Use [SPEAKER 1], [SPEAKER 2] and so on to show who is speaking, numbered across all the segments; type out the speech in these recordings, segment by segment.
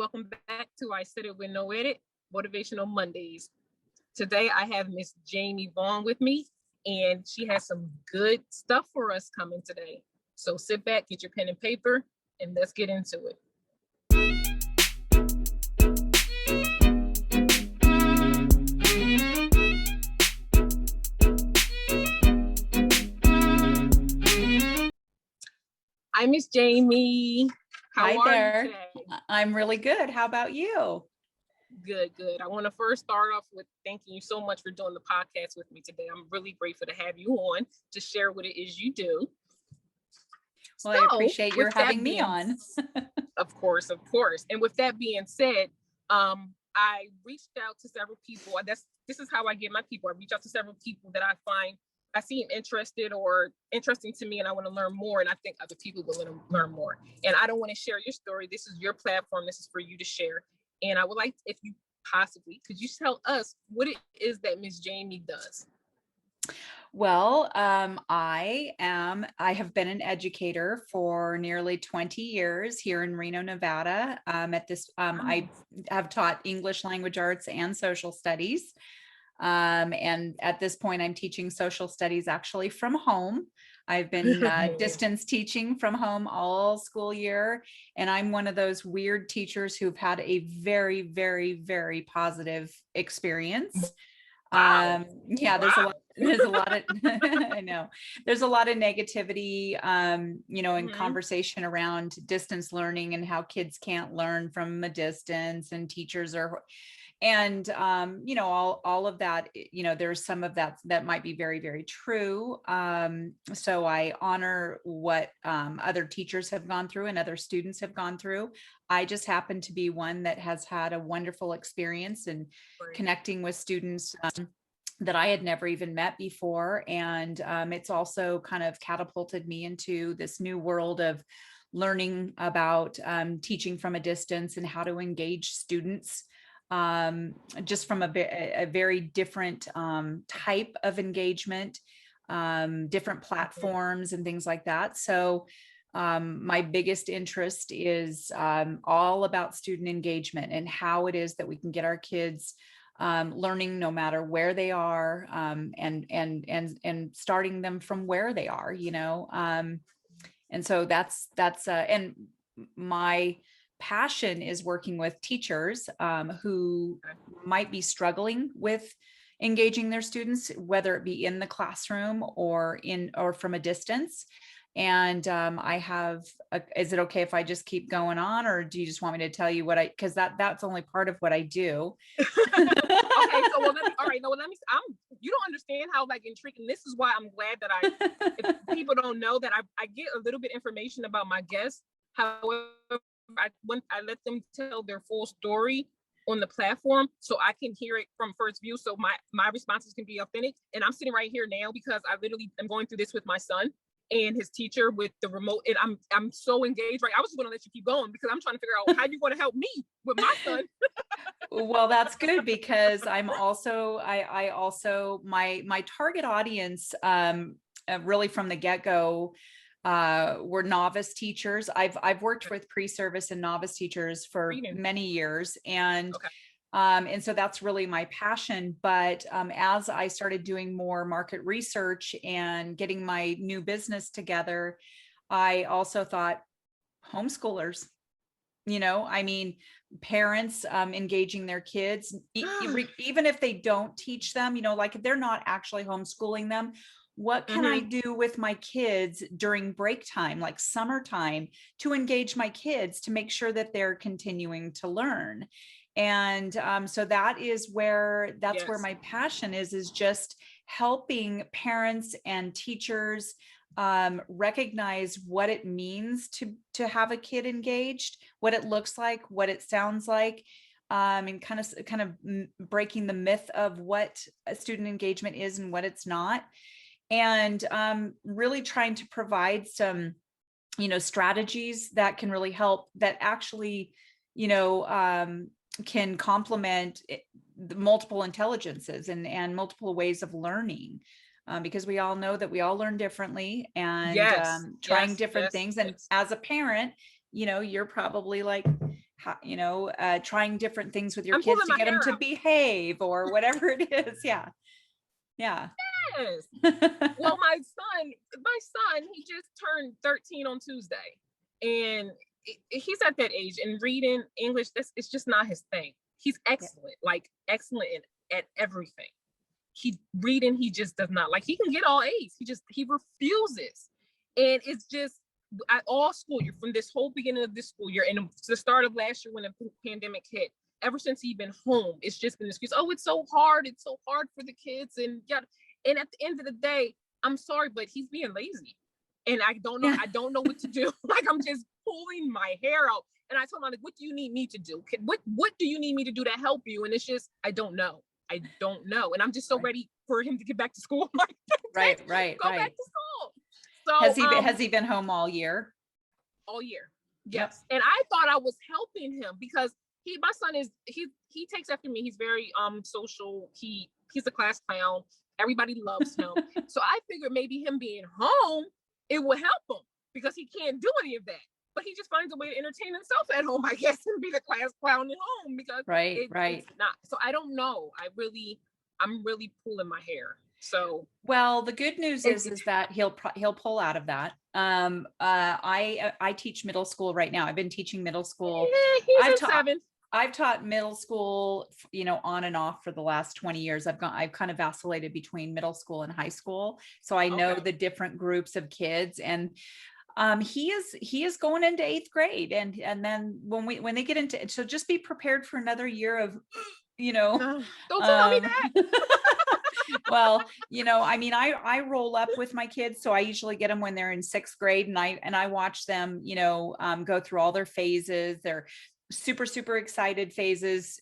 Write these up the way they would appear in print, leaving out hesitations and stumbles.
[SPEAKER 1] Welcome back to I Said It With No Edit, Motivational Mondays. Today I have Miss Jamie Vaughn with me, and she has some good stuff for us coming today. So sit back, get your pen and paper, and let's get into it. Hi, Miss Jamie. How
[SPEAKER 2] Hi
[SPEAKER 1] are
[SPEAKER 2] there.
[SPEAKER 1] you today?
[SPEAKER 2] I'm really good. How about you?
[SPEAKER 1] Good. I want to first start off with thanking you so much for doing the podcast with me today. I'm really grateful to have you on to share what it is you do.
[SPEAKER 2] Well, I appreciate your having me on.
[SPEAKER 1] Of course. And with that being said, I reached out to several people. This is how I get my people. I reach out to several people that I seem interested or interesting to me, and I want to learn more. And I think other people will learn more. And I don't want to share your story. This is your platform. This is for you to share. And I would like, if you possibly, could you tell us what it is that Miss Jamie does?
[SPEAKER 2] Well, I have been an educator for nearly 20 years here in Reno, Nevada. I have taught English language arts and social studies. And at this point, I'm teaching social studies actually from home. I've been distance teaching from home all school year. And I'm one of those weird teachers who've had a very, very, very positive experience.
[SPEAKER 1] Wow.
[SPEAKER 2] Yeah,
[SPEAKER 1] Wow.
[SPEAKER 2] there's a lot of, I know there's a lot of negativity, in conversation around distance learning and how kids can't learn from a distance and teachers are, and all of that, there's some of that might be very, very true. So I honor what other teachers have gone through and other students have gone through. I just happen to be one that has had a wonderful experience in connecting with students that I had never even met before. And it's also kind of catapulted me into this new world of learning about teaching from a distance and how to engage students just from a very different type of engagement, different platforms and things like that. So my biggest interest is all about student engagement and how it is that we can get our kids learning no matter where they are, and starting them from where they are, and so that's and my passion is working with teachers who might be struggling with engaging their students, whether it be in the classroom or from a distance. And I have, is it okay if I just keep going on, or do you just want me to tell you because that's only part of what I do.
[SPEAKER 1] Okay, so let me, you don't understand how intriguing, this is why I'm glad that if people don't know that I get a little bit information about my guests. However, I let them tell their full story on the platform so I can hear it from first view. So my responses can be authentic. And I'm sitting right here now because I literally am going through this with my son and his teacher with the remote. And I'm so engaged, right? I was just going to let you keep going because I'm trying to figure out how you're going to help me with my son.
[SPEAKER 2] Well, that's good because I'm also, I also, my target audience, really from the get-go, were novice teachers. I've worked with pre-service and novice teachers for many years, and so that's really my passion. But as I started doing more market research and getting my new business together, I also thought homeschoolers, parents engaging their kids, even if they don't teach them, if they're not actually homeschooling them, what can I do with my kids during break time, like summertime, to engage my kids to make sure that they're continuing to learn? And so that's where my passion is just helping parents and teachers recognize what it means to have a kid engaged, what it looks like, what it sounds like, and kind of breaking the myth of what student engagement is and what it's not. And really trying to provide some, strategies that can really help, that actually, can complement the multiple intelligences and multiple ways of learning. Because we all know that we all learn differently and trying different things. And as a parent, you're probably like, trying different things with your
[SPEAKER 1] I'm
[SPEAKER 2] kids
[SPEAKER 1] pulling
[SPEAKER 2] to
[SPEAKER 1] my
[SPEAKER 2] get them
[SPEAKER 1] hair
[SPEAKER 2] to
[SPEAKER 1] out.
[SPEAKER 2] behave or whatever it is. Yeah. Yeah.
[SPEAKER 1] Yes. Well, my son, he just turned 13 on Tuesday, and he's at that age. And reading English, it's just not his thing. He's excellent, like excellent at everything. He just does not like. He can get all A's. He refuses, and it's just at all school year, from this whole beginning of this school year and the start of last year when the pandemic hit. Ever since he's been home, it's just been an excuse. Oh, it's so hard. It's so hard for the kids, and yeah. And at the end of the day, I'm sorry, but he's being lazy, and I don't know.
[SPEAKER 2] Yeah.
[SPEAKER 1] I don't know what to do. Like, I'm just pulling my hair out, and I told him, like, what do you need me to do? What do you need me to do to help you? And it's just, I don't know. And I'm just so ready for him to get back to school. Like,
[SPEAKER 2] Right.
[SPEAKER 1] go back to school. So
[SPEAKER 2] Has he been home all year?
[SPEAKER 1] All year. Yes. Yep. And I thought I was helping him because my son is, he takes after me. He's very social. He's a class clown. Everybody loves him. So I figured maybe him being home, it would help him because he can't do any of that. But he just finds a way to entertain himself at home, I guess, and be the class clown at home because it's not. So I don't know. I'm really pulling my hair. So,
[SPEAKER 2] well, the good news is that he'll pull out of that. I teach middle school right now. I've been teaching middle school.
[SPEAKER 1] He's in 7th.
[SPEAKER 2] I've taught middle school, on and off for the last 20 years. I've kind of vacillated between middle school and high school. So I know the different groups of kids, and he is going into 8th grade. And then when they get into, so just be prepared for another year of,
[SPEAKER 1] don't tell me that.
[SPEAKER 2] Well, I roll up with my kids. So I usually get them when they're in 6th grade, and I watch them, go through all their phases. They're super, super excited phases,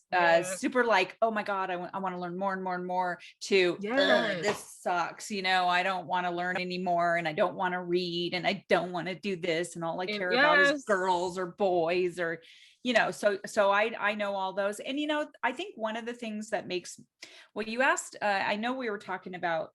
[SPEAKER 2] super like, oh my God, I want to learn more and more and more, to this sucks. I don't want to learn anymore, and I don't want to read, and I don't want to do this, and all I care about is girls or boys, or, so I know all those. And, I think one of the things that makes, well, you asked, I know we were talking about,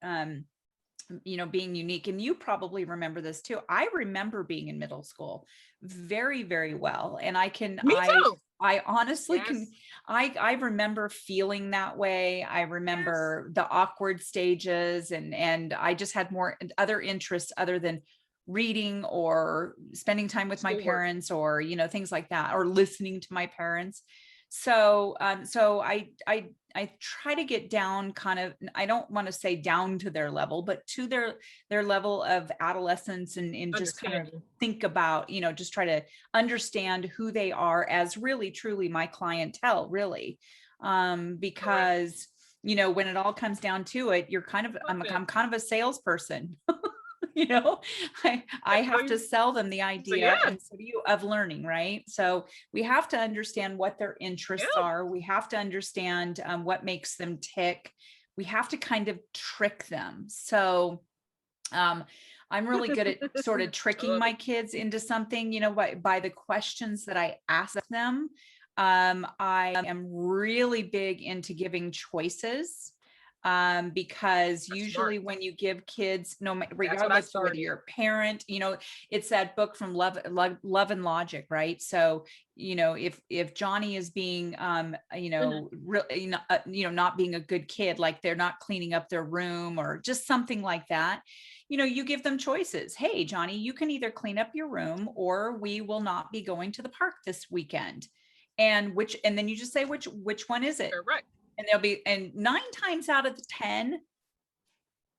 [SPEAKER 2] being unique, and you probably remember this too. I remember being in middle school very, very well. And Me too. I honestly can, I remember feeling that way. I remember the awkward stages, and I just had more other interests other than reading or spending time with my parents, or, things like that, or listening to my parents. So, I try to get down kind of, I don't want to say down to their level, but to their level of adolescence, and just kind of think about, just try to understand who they are as really, truly my clientele, really. Because, when it all comes down to it, you're kind of, I'm kind of a salesperson. I have to sell them the idea of learning, right? So we have to understand what their interests are. We have to understand what makes them tick. We have to kind of trick them. So I'm really good at sort of tricking my kids into something, by the questions that I ask them. I am really big into giving choices. Because usually when you give kids, regardless whether you're a parent, it's that book from Love and Logic, right? So, if Johnny is being, really, not being a good kid, like they're not cleaning up their room or just something like that, you give them choices. Hey, Johnny, you can either clean up your room, or we will not be going to the park this weekend. And then you just say, which one is it?
[SPEAKER 1] Correct.
[SPEAKER 2] And 9 times out of 10,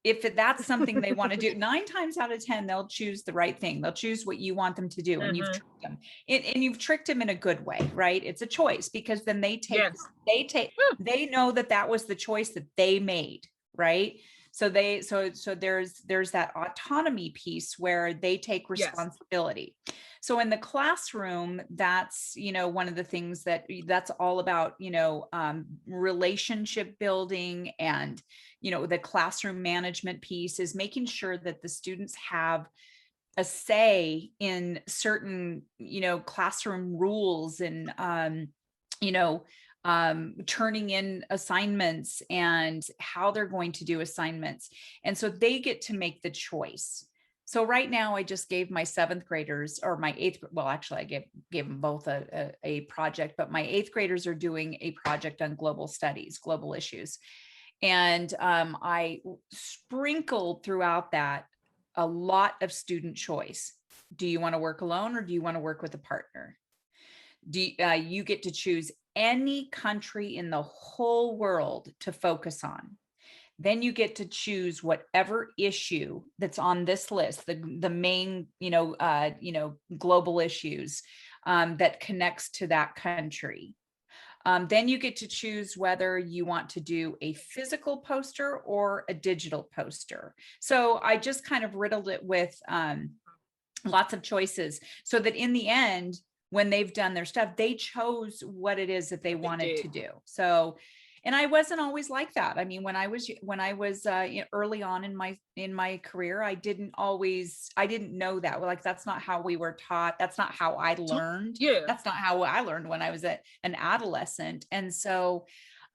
[SPEAKER 2] if that's something they want to do, 9 times out of 10, they'll choose the right thing. They'll choose what you want them to do. And you've tricked them, and you've tricked them in a good way, right? It's a choice, because then they know that was the choice that they made, right? So there's that autonomy piece where they take responsibility. So in the classroom, that's, one of the things that's all about, relationship building, and, the classroom management piece is making sure that the students have a say in certain, classroom rules, and, turning in assignments and how they're going to do assignments. And so they get to make the choice. So right now I just gave my 7th graders, or my 8th, well, actually I gave them both a project, but my 8th graders are doing a project on global studies, global issues. And I sprinkled throughout that a lot of student choice. Do you want to work alone or do you want to work with a partner? You get to choose any country in the whole world to focus on. Then you get to choose whatever issue that's on this list, the main, global issues that connects to that country. Then you get to choose whether you want to do a physical poster or a digital poster. So I just kind of riddled it with lots of choices so that in the end, when they've done their stuff, they chose what it is that they wanted to do. So, and I wasn't always like that. I mean, when I was early on in my career, I didn't know that. Like, that's not how we were taught. That's not how I learned.
[SPEAKER 1] Yeah.
[SPEAKER 2] That's not how I learned when I was an adolescent. And so,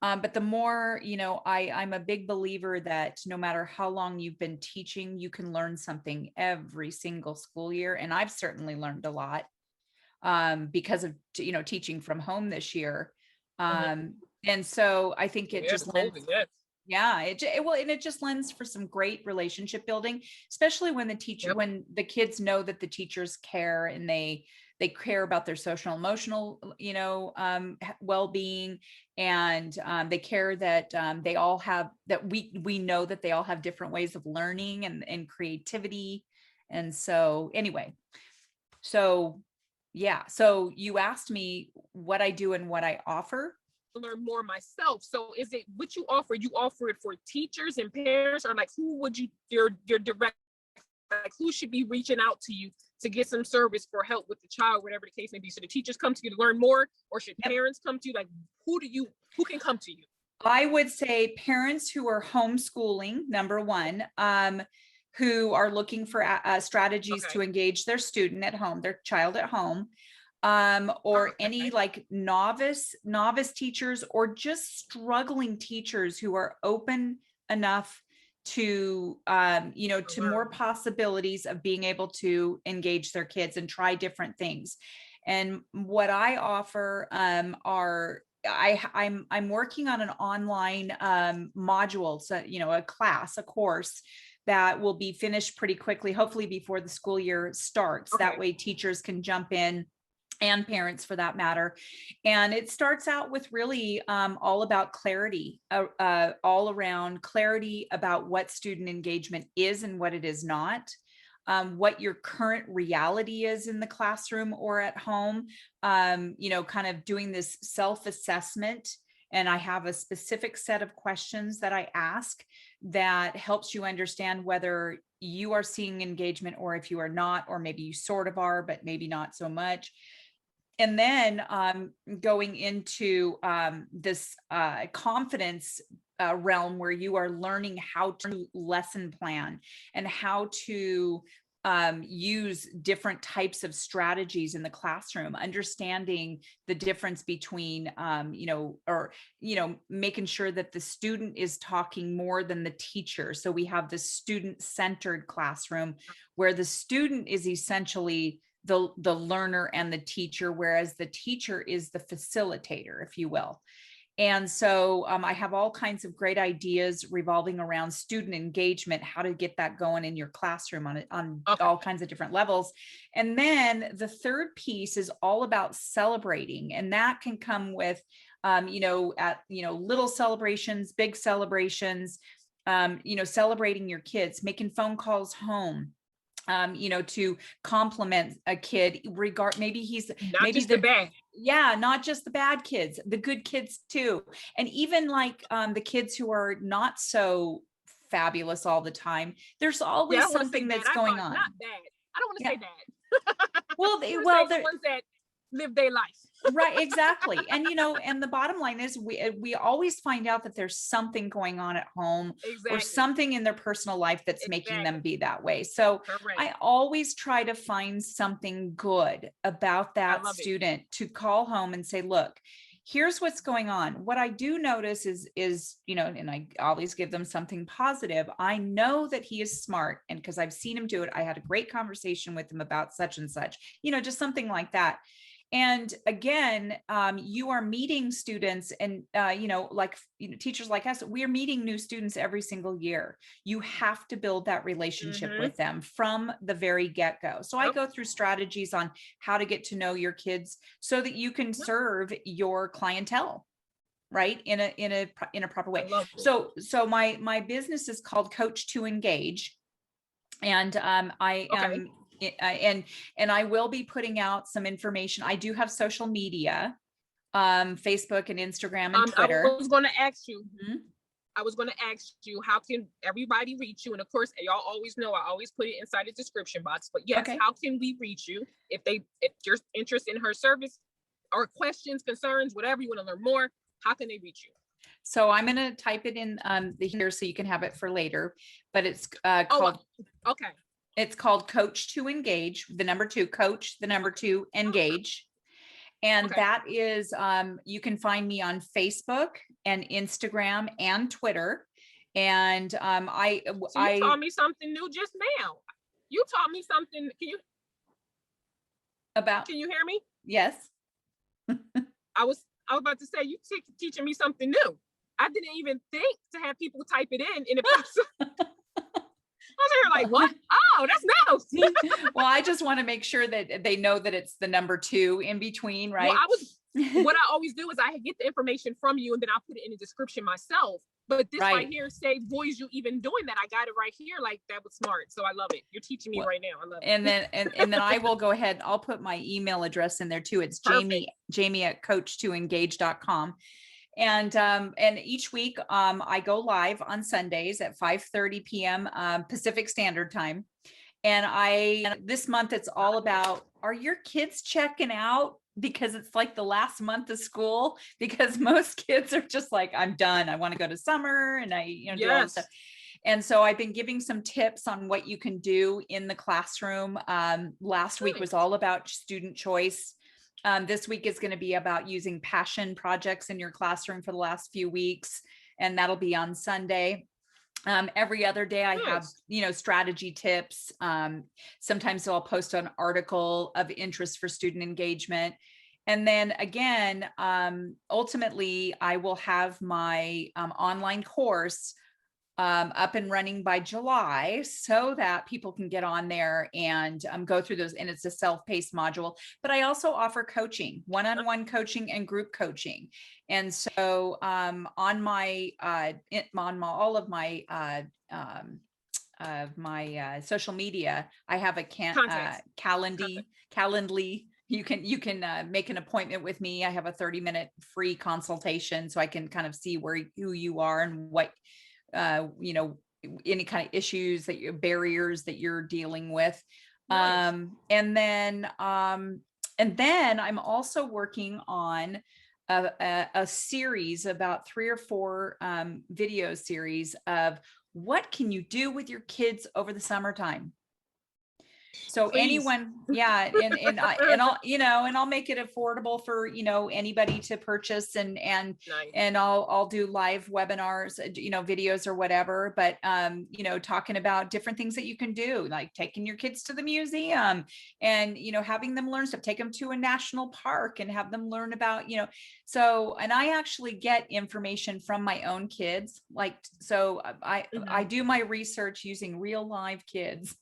[SPEAKER 2] but the more, I'm a big believer that no matter how long you've been teaching, you can learn something every single school year. And I've certainly learned a lot because of, teaching from home this year. And so I think it just lends, it just lends for some great relationship building, especially when the teacher, when the kids know that the teachers care and they care about their social, emotional, well-being, and they care that they all have, that we know that they all have different ways of learning and creativity. And so anyway, so yeah. So you asked me what I do and what I offer.
[SPEAKER 1] Learn more myself. So is it what you offer? You offer it for teachers and parents, or like who would your direct, like who should be reaching out to you to get some service for help with the child, whatever the case may be? So the teachers come to you to learn more, or should parents come to you? Like who can come to you?
[SPEAKER 2] I would say parents who are homeschooling, number one, who are looking for strategies to engage their student at home, their child at home, or any like novice teachers, or just struggling teachers who are open enough to, to more possibilities of being able to engage their kids and try different things. And what I offer are, I'm working on an online module, so a class, a course that will be finished pretty quickly, hopefully before the school year starts. That way teachers can jump in, and parents for that matter. And it starts out with really all about clarity, all around clarity about what student engagement is and what it is not. What your current reality is in the classroom or at home, kind of doing this self-assessment. And I have a specific set of questions that I ask that helps you understand whether you are seeing engagement or if you are not, or maybe you sort of are, but maybe not so much. And then going into this confidence realm where you are learning how to lesson plan and how to use different types of strategies in the classroom, understanding the difference between, making sure that the student is talking more than the teacher. So we have this student-centered classroom where the student is essentially the learner and the teacher, whereas the teacher is the facilitator, if you will. And so I have all kinds of great ideas revolving around student engagement, how to get that going in your classroom on all kinds of different levels. And then the third piece is all about celebrating. And that can come with, little celebrations, big celebrations, celebrating your kids, making phone calls home, to compliment a kid, maybe he's
[SPEAKER 1] not just the bad.
[SPEAKER 2] Yeah, not just the bad kids, the good kids too. And even like the kids who are not so fabulous all the time, there's always something that's going on.
[SPEAKER 1] Not bad. I don't want to say bad.
[SPEAKER 2] Well,
[SPEAKER 1] they're the ones that live their life.
[SPEAKER 2] Right, exactly. And and the bottom line is we always find out that there's something going on at home or something in their personal life that's making them be that way. So I always try to find something good about that student to call home and say, look, here's what's going on. What I do notice is, you know, and I always give them something positive. I know that he is smart, and because I've seen him do it, I had a great conversation with him about such and such, you know, just something like that. And again, you are meeting students, and you know, like, you know, teachers like us, we're meeting new students every single year. You have to build that relationship with them from the very get-go. So I go through strategies on how to get to know your kids so that you can serve your clientele, right, in a proper way. So my business is called Coach to Engage, and I am and I will be putting out some information. I do have social media, Facebook and Instagram and Twitter.
[SPEAKER 1] I was going to ask you. I was going to ask you, how can everybody reach you? And of course, y'all always know I always put it inside the description box. But yes, how can we reach you if you're interested in her service, or questions, concerns, whatever you want to learn more? How can they reach you?
[SPEAKER 2] So I'm going to type it in here so you can have it for later. But it's called. It's called Coach to Engage, the number 2, Coach, the number 2, Engage. And that is, you can find me on Facebook and Instagram and Twitter. And you
[SPEAKER 1] taught me something new just now. You taught me something. Can you hear me?
[SPEAKER 2] Yes.
[SPEAKER 1] I was about to say, you teaching me something new. I didn't even think to have people type it in it pops. I was here like, what? Oh, that's new.
[SPEAKER 2] Well, I just want to make sure that they know that it's the number 2 in between, right?
[SPEAKER 1] Well, what I always do is I get the information from you, and then I'll put it in the description myself. But this right here, say, boys, you even doing that. I got it right here. Like, that was smart. So I love it. You're teaching me right now. I love it.
[SPEAKER 2] And then I will go ahead. I'll put my email address in there too. It's Jamie at coach2engage.com. And each week, I go live on Sundays at 5:30 p.m. Pacific Standard Time. And this month, it's all about, are your kids checking out? Because it's like the last month of school, because most kids are just like, I'm done. I want to go to summer, and I, you know, do all this stuff. And so I've been giving some tips on what you can do in the classroom. Last week was all about student choice. This week is going to be about using passion projects in your classroom for the last few weeks. And that'll be on Sunday. Every other day I have, you know, strategy tips. Sometimes I'll post an article of interest for student engagement. And then again, ultimately I will have my online course up and running by July, so that people can get on there and go through those. And it's a self-paced module, but I also offer coaching, one-on-one coaching and group coaching. And so on my all of my social media, I have a Calendly. You can make an appointment with me. I have a 30-minute free consultation, so I can kind of see who you are and what you know, any kind of issues barriers that you're dealing with. And then I'm also working on a series, about 3 or 4 video series of what can you do with your kids over the summertime. So anyone, and I'll, you know, and I'll make it affordable for, you know, anybody to purchase, and I'll do live webinars, you know, videos or whatever, but you know, talking about different things that you can do, like taking your kids to the museum and, you know, having them learn stuff, take them to a national park and have them learn about, you know, so, and I actually get information from my own kids. Like, so I do my research using real live kids.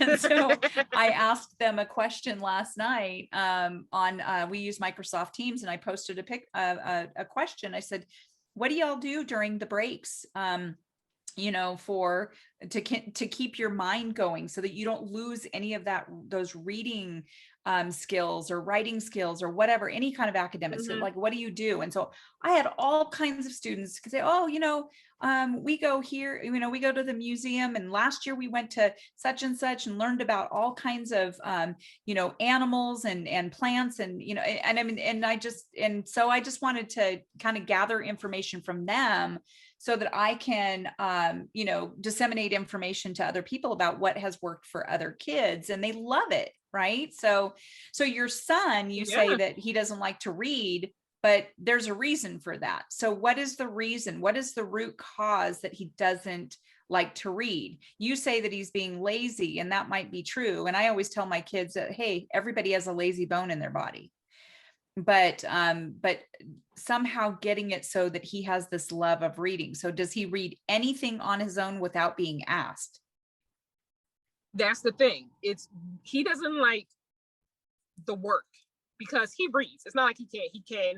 [SPEAKER 2] And so I asked them a question last night we use Microsoft Teams, and I posted a question. I said, what do y'all do during the breaks? You know, to keep your mind going so that you don't lose any of those reading skills or writing skills or whatever, any kind of academics. So like, what do you do? And so I had all kinds of students say, oh, you know, we go here, you know, we go to the museum, and last year we went to such and such and learned about all kinds of, you know, animals and plants, and, you know, and I mean, and so I just wanted to kind of gather information from them so that I can, you know, disseminate information to other people about what has worked for other kids, and they love it. Right. So your son, you say that he doesn't like to read. but there's a reason for that. So what is the reason? What is the root cause that he doesn't like to read? You say that he's being lazy, and that might be true. And I always tell my kids that, hey, everybody has a lazy bone in their body. But somehow getting it so that he has this love of reading. So does he read anything on his own without being asked?
[SPEAKER 1] That's the thing. He doesn't like the work because he reads. It's not like he can't.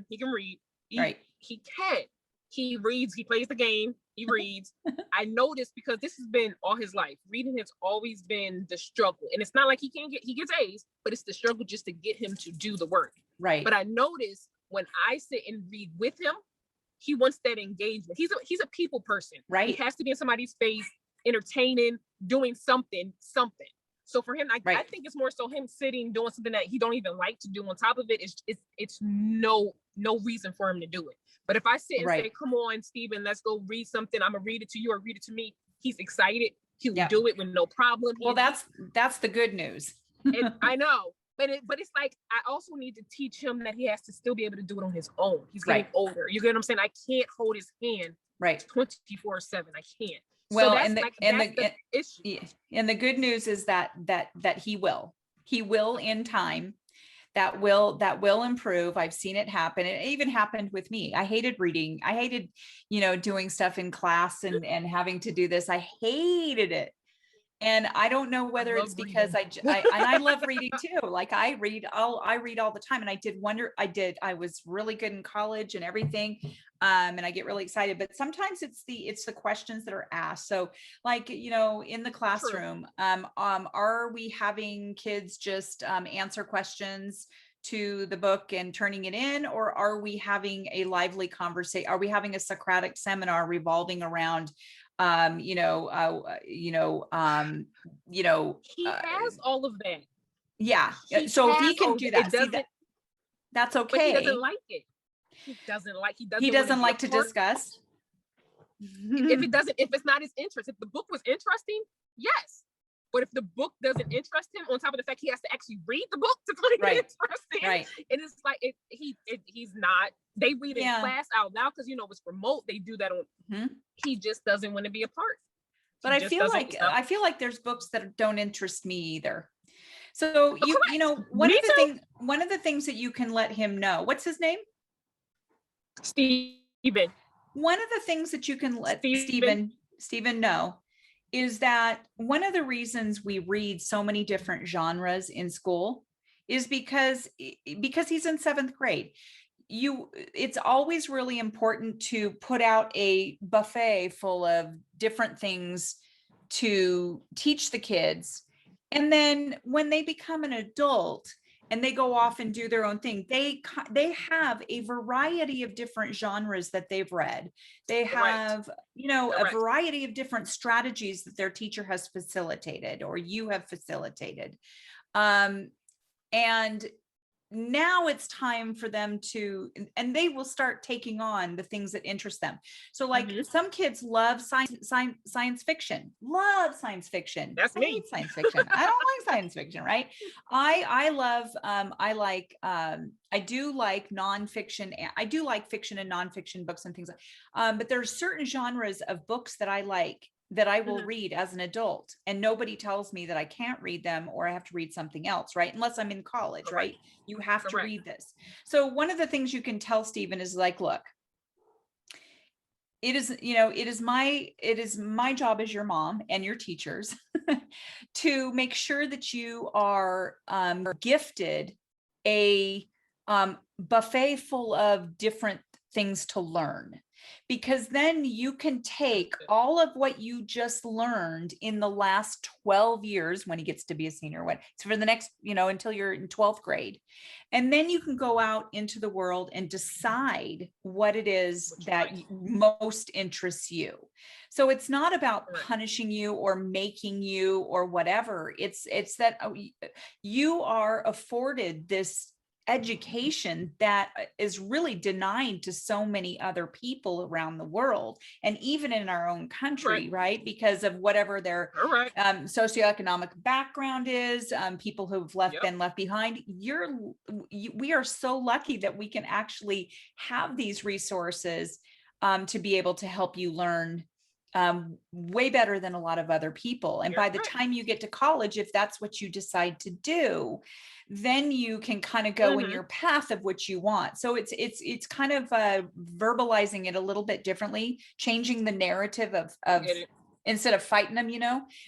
[SPEAKER 1] He can read.
[SPEAKER 2] Right.
[SPEAKER 1] He can. He reads. He plays the game. He reads. I noticed because this has been all his life. Reading has always been the struggle, and it's not like he gets A's, but it's the struggle just to get him to do the work.
[SPEAKER 2] Right.
[SPEAKER 1] But I noticed when I sit and read with him, he wants that engagement. He's a people person.
[SPEAKER 2] Right.
[SPEAKER 1] He has to be in somebody's face, entertaining, doing something. So for him, I think it's more so him sitting, doing something that he don't even like to do. On top of it, it's no reason for him to do it. But if I sit and say, come on, Stephen, let's go read something. I'm gonna read it to you or read it to me. He's excited. He'll do it with no problem.
[SPEAKER 2] Well, that's the good news.
[SPEAKER 1] I know. But it's like, I also need to teach him that he has to still be able to do it on his own. He's getting older. You get what I'm saying? I can't hold his hand 24/7. I can't.
[SPEAKER 2] Well,
[SPEAKER 1] so
[SPEAKER 2] and the good news is that he will in time. That will improve. I've seen it happen. It even happened with me. I hated reading. I hated, doing stuff in class and having to do this. I hated it. And I don't know whether it's because I love reading too. Like I read all the time. And I was really good in college and everything. And I get really excited, but sometimes it's the questions that are asked. So like, in the classroom, are we having kids just answer questions to the book and turning it in, or are we having a lively conversation? Are we having a Socratic seminar revolving around he
[SPEAKER 1] has all of that.
[SPEAKER 2] Yeah. So if he can do that, that's okay.
[SPEAKER 1] But he doesn't like it. He doesn't
[SPEAKER 2] like to discuss.
[SPEAKER 1] If it's not his interest. If the book was interesting, yes. But if the book doesn't interest him, on top of the fact he has to actually read the book to find it interesting, and it's like he's not. They read in class out loud because it's remote. They do that on. He just doesn't want to be a part.
[SPEAKER 2] But I feel like there's books that don't interest me either. So one of the things that you can let him know. What's his name?
[SPEAKER 1] Stephen.
[SPEAKER 2] One of the things that you can let Stephen know is that one of the reasons we read so many different genres in school is because he's in 7th grade. It's always really important to put out a buffet full of different things to teach the kids. And then when they become an adult and they go off and do their own thing, they have a variety of different genres that they've read. They have, a variety of different strategies that their teacher has facilitated or you have facilitated. And now it's time for them and they will start taking on the things that interest them. So like some kids love science fiction,
[SPEAKER 1] That's me.
[SPEAKER 2] Science fiction. I don't like science fiction, right? I do like nonfiction. I do like fiction and nonfiction books and things like, but there are certain genres of books that I like that I will read as an adult, and nobody tells me that I can't read them or I have to read something else, right? Unless I'm in college, right? You have to read this. So one of the things you can tell Stephen is like, look, it is my job as your mom and your teachers to make sure that you are gifted a buffet full of different things to learn. Because then you can take all of what you just learned in the last 12 years when he gets to be a senior, so for the next, until you're in 12th grade. And then you can go out into the world and decide what it is that most interests you. So it's not about punishing you or making you or whatever. It's that you are afforded this education that is really denied to so many other people around the world, and even in our own country, right? Because of whatever their socioeconomic background is, people who've been left behind. We are so lucky that we can actually have these resources to be able to help you learn way better than a lot of other people. And by the time you get to college, if that's what you decide to do, then you can kind of go in your path of what you want. So it's kind of verbalizing it a little bit differently, changing the narrative of instead of fighting them,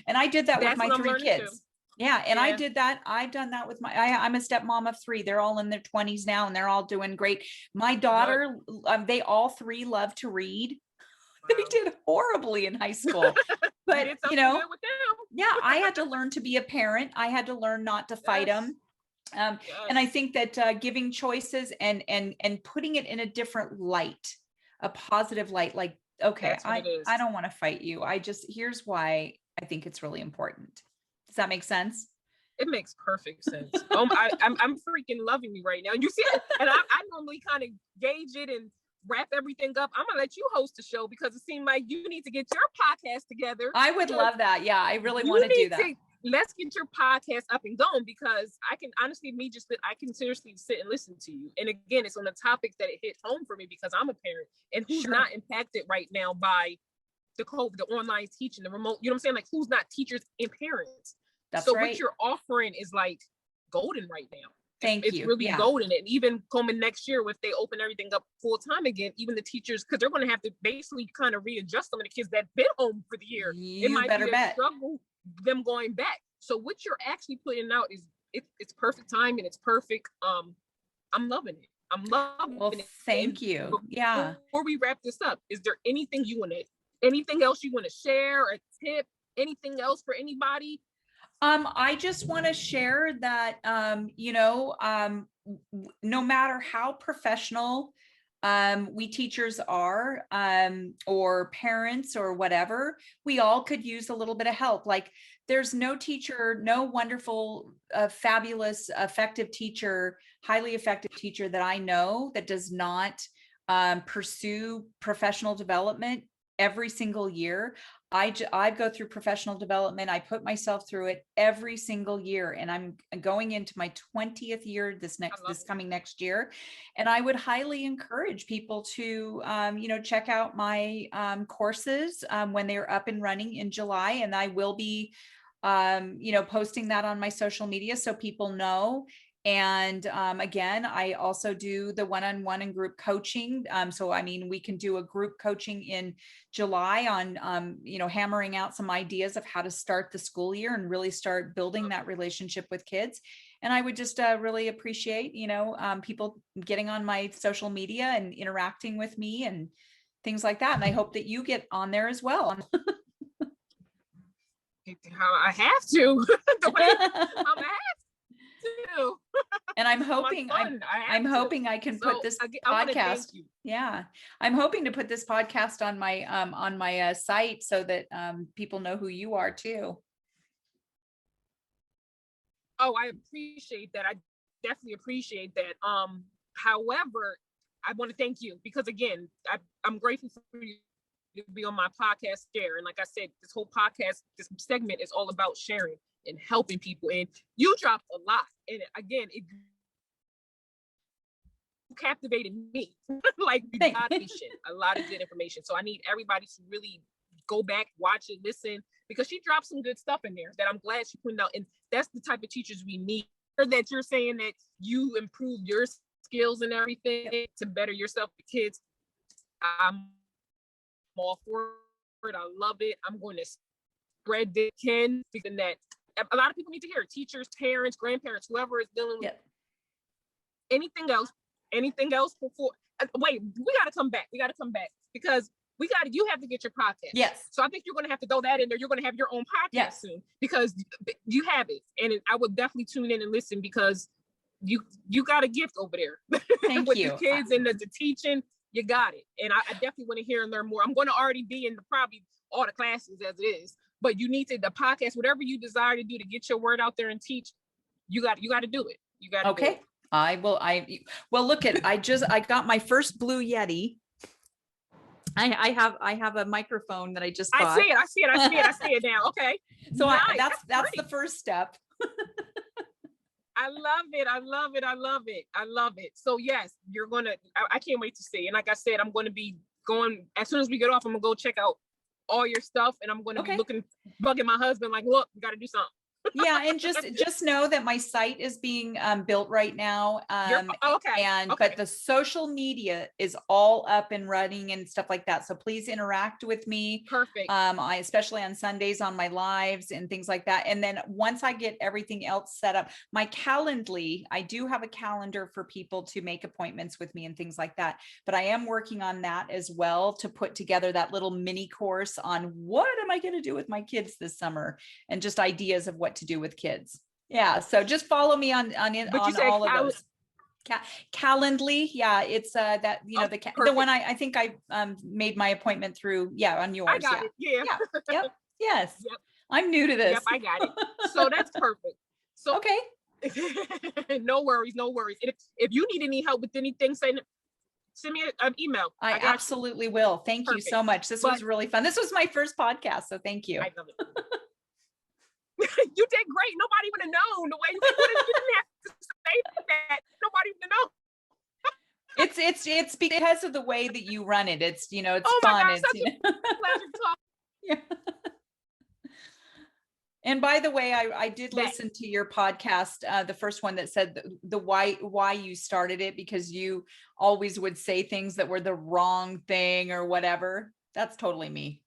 [SPEAKER 2] And I did that with my 3 kids. Too. Yeah. And I did that. I've done that with I'm a stepmom of 3. They're all in their 20s now and they're all doing great. My daughter, they all 3 love to read. Wow. They did horribly in high school, but I had to learn to be a parent. I had to learn not to fight them. And I think that giving choices and putting it in a different light, a positive light, like, okay, I don't want to fight you. Here's why I think it's really important. Does that make sense?
[SPEAKER 1] It makes perfect sense. I'm freaking loving you right now. You see it? And I normally kind of gauge it and wrap everything up. I'm gonna let you host the show because it seemed like you need to get your podcast together.
[SPEAKER 2] I would love that. Yeah, I really want to do that.
[SPEAKER 1] Let's get your podcast up and going, because I can honestly, I can seriously sit and listen to you. And again, it's on the topic that it hit home for me because I'm a parent and who's not impacted right now by the COVID, the online teaching, the remote, you know what I'm saying? Like, who's not teachers and parents?
[SPEAKER 2] That's
[SPEAKER 1] so
[SPEAKER 2] right.
[SPEAKER 1] What you're offering is like golden right now.
[SPEAKER 2] It's
[SPEAKER 1] really golden. And even coming next year, if they open everything up full time again, even the teachers, because they're going to have to basically kind of readjust some of the kids that been home for the year.
[SPEAKER 2] It might be a
[SPEAKER 1] struggle them going back. So what you're actually putting out is it's perfect time and it's perfect. I'm loving it. I'm loving it.
[SPEAKER 2] Thank you. Yeah.
[SPEAKER 1] Before we wrap this up, is there anything else you want to share, a tip, anything else for anybody?
[SPEAKER 2] I just want to share that, no matter how professional we teachers are, or parents or whatever, we all could use a little bit of help. Like, there's no teacher, no wonderful, fabulous, effective teacher, highly effective teacher that I know that does not pursue professional development every single year. I go through professional development. I put myself through it every single year, and I'm going into my 20th year this coming next year. And I would highly encourage people to, check out my courses when they're up and running in July. And I will be, posting that on my social media so people know. And again, I also do the one-on-one and group coaching. We can do a group coaching in July on, hammering out some ideas of how to start the school year and really start building that relationship with kids. And I would just really appreciate, people getting on my social media and interacting with me and things like that. And I hope that you get on there as well.
[SPEAKER 1] I have to.
[SPEAKER 2] And I'm hoping I'm hoping I can put this podcast. Yeah, I'm hoping to put this podcast on my site so that people know who you are too.
[SPEAKER 1] Oh, I appreciate that. I definitely appreciate that. However, I want to thank you because again, I'm grateful for you to be on my podcast share. And like I said, this whole podcast, this segment is all about sharing and helping people. And you dropped a lot. And again, it captivated me. Like, you got a lot of good information. So I need everybody to really go back, watch it, listen, because she dropped some good stuff in there that I'm glad she put out. And that's the type of teachers we need. That you're saying that you improve your skills and everything to better yourself with kids. I'm all for it. I love it. I'm going to spread this because that a lot of people need to hear it. Teachers, parents, grandparents, whoever is dealing with anything else before. Wait, we got to come back because you have to get your podcast.
[SPEAKER 2] Yes.
[SPEAKER 1] So I think you're going to have to throw that in there. You're going to have your own podcast soon because you have it. And I would definitely tune in and listen because you got a gift over there.
[SPEAKER 2] Thank
[SPEAKER 1] with
[SPEAKER 2] you.
[SPEAKER 1] The kids and the teaching, you got it. And I definitely want to hear and learn more. I'm going to already be in probably all the classes as it is, but you need the podcast, whatever you desire to do to get your word out there and teach, you got to do it. You got to.
[SPEAKER 2] Okay. Well, look I got my first Blue Yeti. I have a microphone that I just bought.
[SPEAKER 1] I see it now. Okay.
[SPEAKER 2] So
[SPEAKER 1] nice.
[SPEAKER 2] that's the first step.
[SPEAKER 1] I love it. I love it. So yes, I can't wait to see. And like I said, I'm going to be going, as soon as we get off, I'm gonna go check out all your stuff, and I'm going to be bugging my husband, like, look, we got to do something.
[SPEAKER 2] Yeah, and just know that my site is being built right now. But the social media is all up and running and stuff like that. So please interact with me.
[SPEAKER 1] Perfect.
[SPEAKER 2] I especially on Sundays on my lives and things like that. And then once I get everything else set up, my Calendly, I do have a calendar for people to make appointments with me and things like that. But I am working on that as well, to put together that little mini course on what am I going to do with my kids this summer, and just ideas of what to do with kids. Yeah. So just follow me on all of those. Calendly. Yeah. It's that, the one I think I made my appointment through. Yeah. On yours.
[SPEAKER 1] I got it. Yeah.
[SPEAKER 2] Yep. Yes. Yep. I'm new to this.
[SPEAKER 1] Yep. I got it. So that's perfect. So,
[SPEAKER 2] okay.
[SPEAKER 1] No worries. If you need any help with anything, send me an email.
[SPEAKER 2] I absolutely will. Thank you so much. This was really fun. This was my first podcast. So thank you.
[SPEAKER 1] I love it. You did great. Nobody would have known the way you didn't have to say that. Nobody would have known.
[SPEAKER 2] It's because of the way that you run it. It's, it's
[SPEAKER 1] oh
[SPEAKER 2] fun.
[SPEAKER 1] My God,
[SPEAKER 2] it's
[SPEAKER 1] such a pleasure to talk.
[SPEAKER 2] Yeah. And by the way, I did listen to your podcast, the first one that said the why you started it, because you always would say things that were the wrong thing or whatever. That's totally me.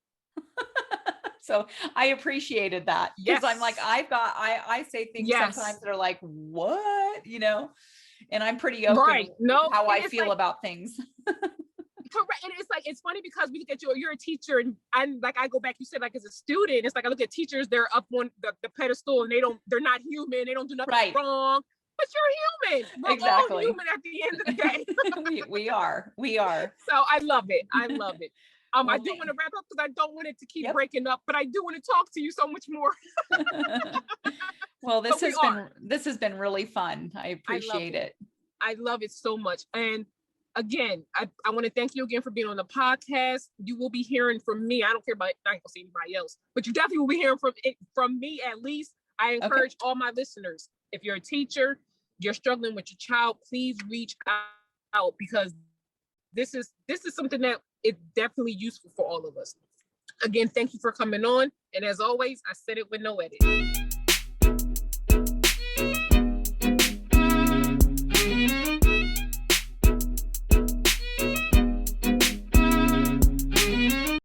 [SPEAKER 2] So I appreciated that, because I'm like, I say things sometimes that are like, what, and I'm pretty open with how I feel about things.
[SPEAKER 1] Correct. And it's funny because we look at you're a teacher, and I go back, you said, like, as a student, it's like I look at teachers, they're up on the pedestal, and they're not human, they don't do nothing wrong. But you're human. We're all human at the end of the day.
[SPEAKER 2] we are.
[SPEAKER 1] So I love it. I do want to wrap up because I don't want it to keep breaking up, but I do want to talk to you so much more.
[SPEAKER 2] Well, this has been really fun. I appreciate it.
[SPEAKER 1] I love it so much. And again, I want to thank you again for being on the podcast. You will be hearing from me. I don't care about, I ain't gonna see anybody else, but you definitely will be hearing from me at least. I encourage all my listeners, if you're a teacher, you're struggling with your child, please reach out, because this is something that is definitely useful for all of us. Again, thank you for coming on. And as always, I said it with no edit.